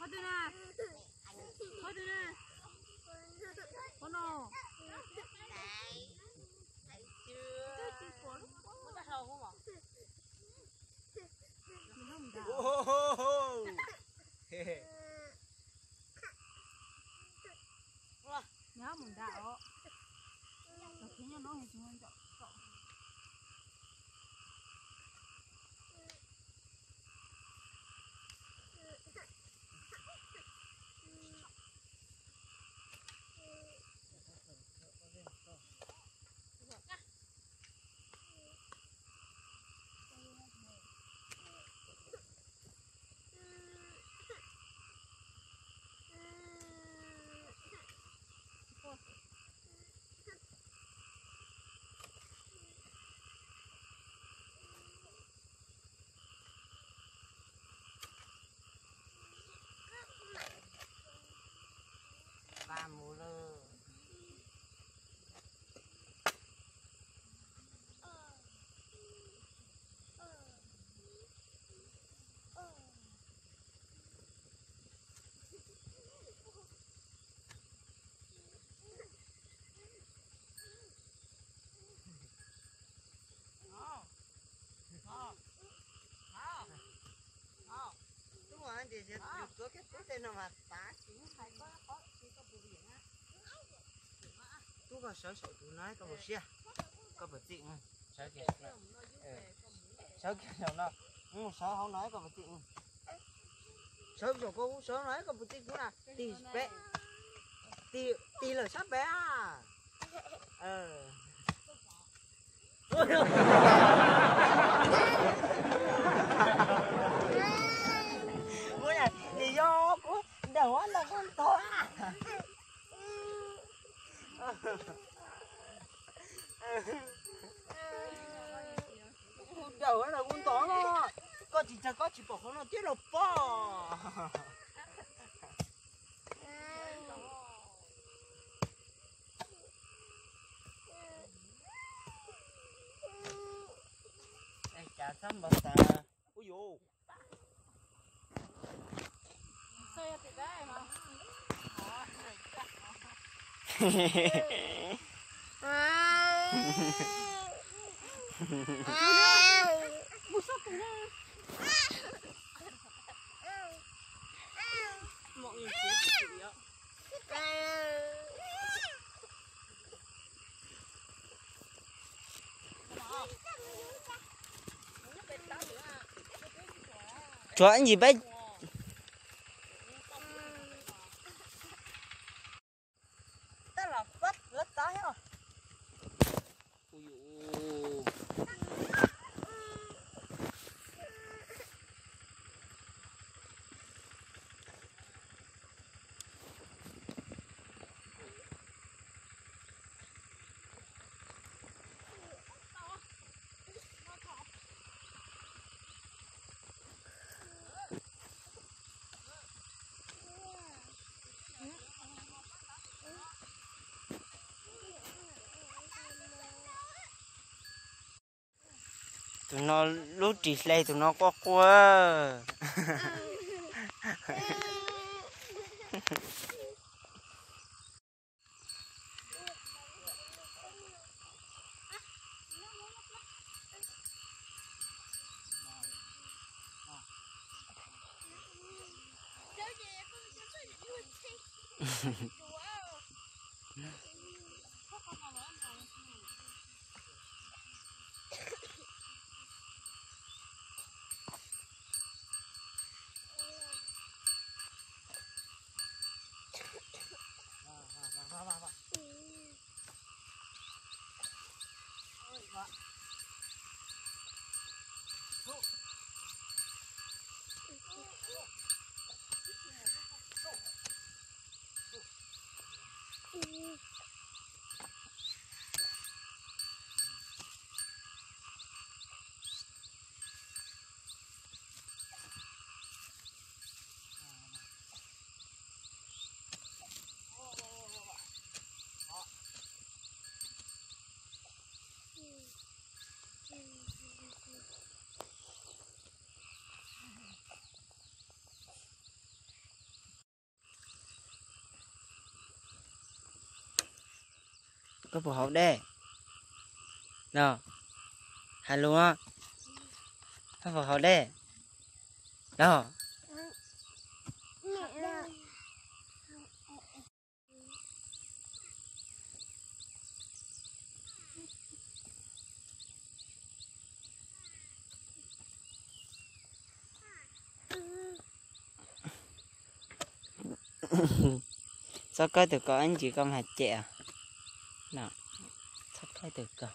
Có từ nào? Có từ nào? Có nào? Đây. Thấy chưa? Muốn bắt đầu không ạ? Nhớ mừng đạo. Nó khiến cho nó hình như cậu. Ba mù lơ. Thì sẽ được cái tên nào mà tá chính hay có bù biển á. Tú có sợ tụi nói có một xe, có một tiện, sợ kìa, sợ kìa nó, sợ không nói có một tiện, sợ rồi cô sợ nói có một tiện cũng là tì bé, tì là sắp bé à, thì do của đầu là con to đầu là con to nó có chỉ bỏ nó tiết lộc po đây chả thăm bảo ta ui dồi Xây thì đấy mà. Một số cũng ra. Mọi người chế gì ạ? Chó anh gì bé ta là vắt lất tá hết rồi. Tụi nó lúc chỉ lấy tụi nó có quá có phù hợp đây nào hai luôn á có phù hợp đây đó sao coi từ có anh chị con hạt trẻ nào sắp thấy được cơ